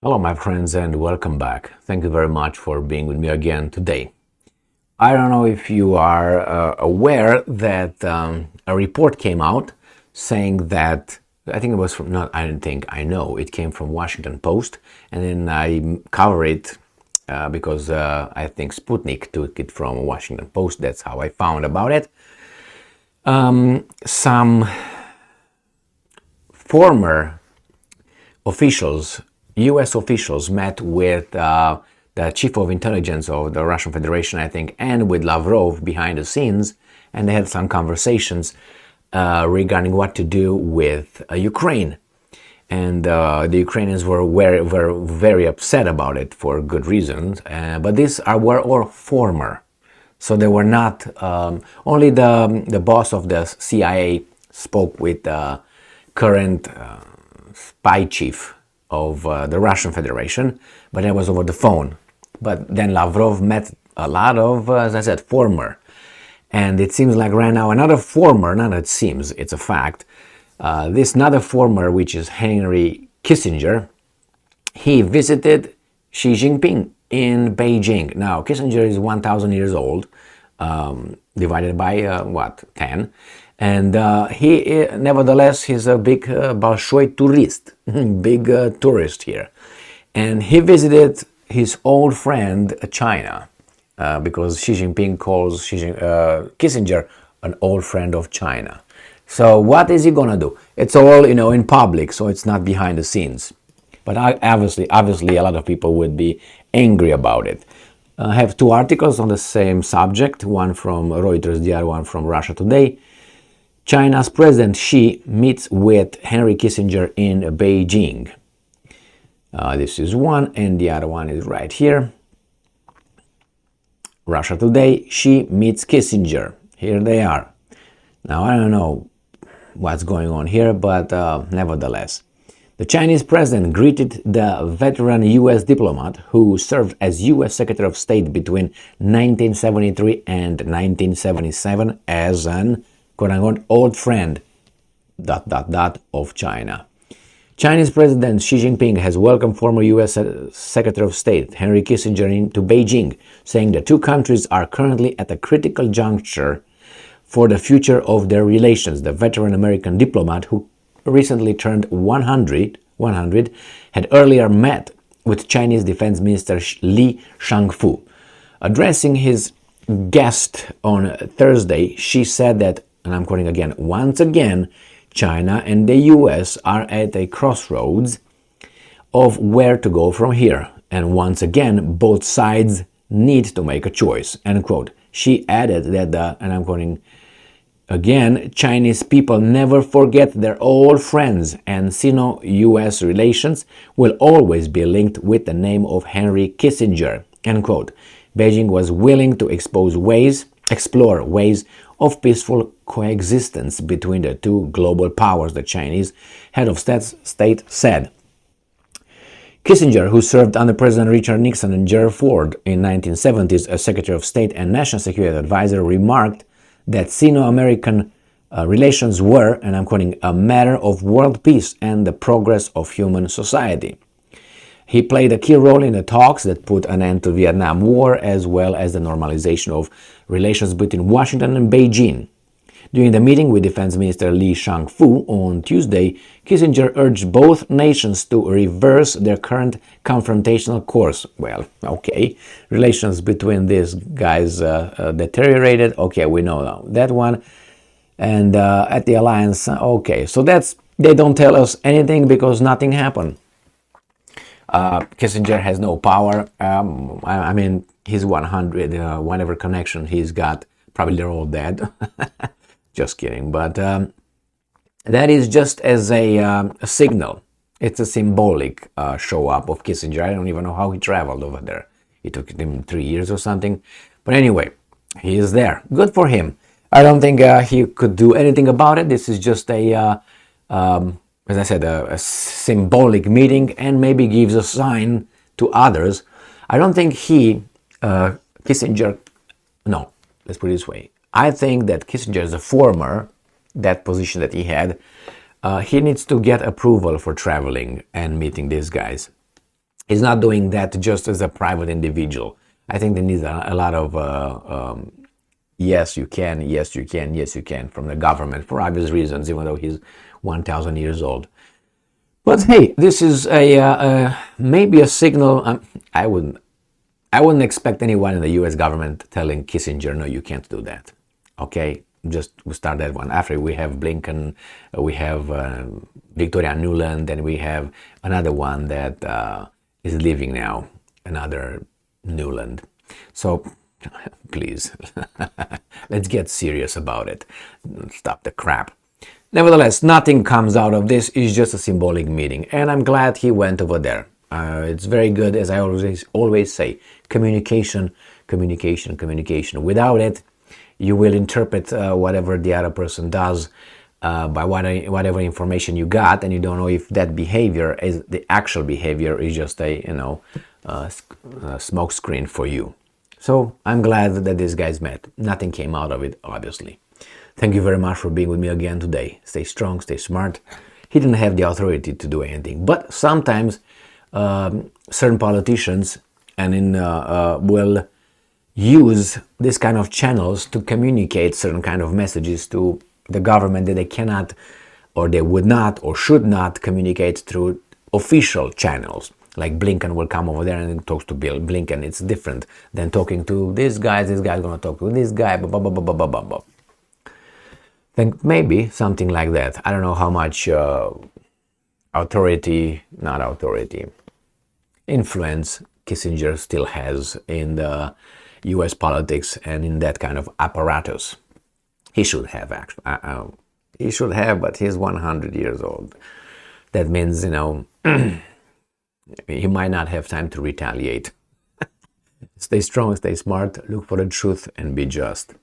Hello, my friends, and welcome back. Thank you very much for being with me again today. I don't know if you are aware that a report came out saying that I think it was from not I didn't think I know it came from Washington Post, and then I cover it because I think Sputnik took it from Washington Post. That's how I found about it. Some former officials, U.S. officials, met with the chief of intelligence of the Russian Federation, I think, and with Lavrov behind the scenes, and they had some conversations regarding what to do with Ukraine. And the Ukrainians were very upset about it for good reasons. But these were all former. So they were not, only the boss of the CIA spoke with the current spy chief of the Russian Federation, but that was over the phone. But then Lavrov met a lot of, as I said, former. And it seems like right now another former, not it seems, it's a fact, this another former, which is Henry Kissinger, he visited Xi Jinping in Beijing. Now, Kissinger is 1,000 years old, divided by, 10. And he, nevertheless, he's a big Bolshoi tourist, big tourist here. And he visited his old friend China, because Xi Jinping calls Kissinger an old friend of China. So what is he gonna do? It's all, in public, so it's not behind the scenes. But obviously, a lot of people would be angry about it. I have two articles on the same subject, one from Reuters, the other one from Russia Today. China's President Xi meets with Henry Kissinger in Beijing. This is one, and the other one is right here. Russia Today, Xi meets Kissinger. Here they are. Now, I don't know what's going on here, but nevertheless. The Chinese president greeted the veteran U.S. diplomat who served as U.S. Secretary of State between 1973 and 1977 as an quote-unquote old friend, of China. Chinese President Xi Jinping has welcomed former U.S. Secretary of State Henry Kissinger into Beijing, saying the two countries are currently at a critical juncture for the future of their relations. The veteran American diplomat, who recently turned 100, had earlier met with Chinese Defense Minister Li Shangfu. Addressing his guest on Thursday, Xi said that, and I'm quoting again, once again, China and the US are at a crossroads of where to go from here. And once again, both sides need to make a choice, end quote. She added that and I'm quoting again, Chinese people never forget their old friends, and Sino-US relations will always be linked with the name of Henry Kissinger, end quote. Beijing was willing to explore ways of peaceful coexistence between the two global powers, the Chinese head of state said. Kissinger, who served under President Richard Nixon and Gerald Ford in 1970s as Secretary of State and National Security Advisor, remarked that Sino-American relations were, and I'm quoting, a matter of world peace and the progress of human society. He played a key role in the talks that put an end to the Vietnam War, as well as the normalization of relations between Washington and Beijing. During the meeting with Defense Minister Li Shangfu on Tuesday, Kissinger urged both nations to reverse their current confrontational course. Well, okay, relations between these guys deteriorated. Okay, we know now that one. And at the alliance, okay, so they don't tell us anything because nothing happened. Kissinger has no power. I mean, he's 100, whatever connection he's got, probably they're all dead. Just kidding. But that is just as a signal. It's a symbolic show up of Kissinger. I don't even know how he traveled over there. It took him 3 years or something. But anyway, he is there. Good for him. I don't think he could do anything about it. This is just as I said, a symbolic meeting, and maybe gives a sign to others. I don't think Kissinger, no, let's put it this way. I think that Kissinger is a former, that position that he had, he needs to get approval for traveling and meeting these guys. He's not doing that just as a private individual. I think there needs a lot of yes, you can, yes, you can, yes, you can from the government for obvious reasons, even though he's 1,000 years old. But hey, this is maybe a signal. I wouldn't expect anyone in the U.S. government telling Kissinger, no, you can't do that. Okay, just we start that one. After we have Blinken, we have Victoria Nuland, and we have another one that is leaving now, another Nuland. So please, let's get serious about it. Stop the crap. Nevertheless, nothing comes out of this. It's just a symbolic meeting, and I'm glad he went over there. It's very good, as I always say, communication, communication, communication. Without it, you will interpret whatever the other person does by whatever information you got, and you don't know if that behavior is the actual behavior, is just a smoke screen for you. So I'm glad that these guys met. Nothing came out of it, obviously. Thank you very much for being with me again today. Stay strong, stay smart. He didn't have the authority to do anything, but sometimes certain politicians will use this kind of channels to communicate certain kind of messages to the government that they cannot, or they would not, or should not communicate through official channels. Like Blinken will come over there and talks to Bill Blinken. It's different than talking to this guy's going to talk to this guy, blah, blah, blah, blah, blah, blah, blah. Think maybe something like that. I don't know how much influence Kissinger still has in the U.S. politics and in that kind of apparatus. He should have, actually. He should have, but he's 100 years old. That means, he might not have time to retaliate. Stay strong, stay smart, look for the truth, and be just.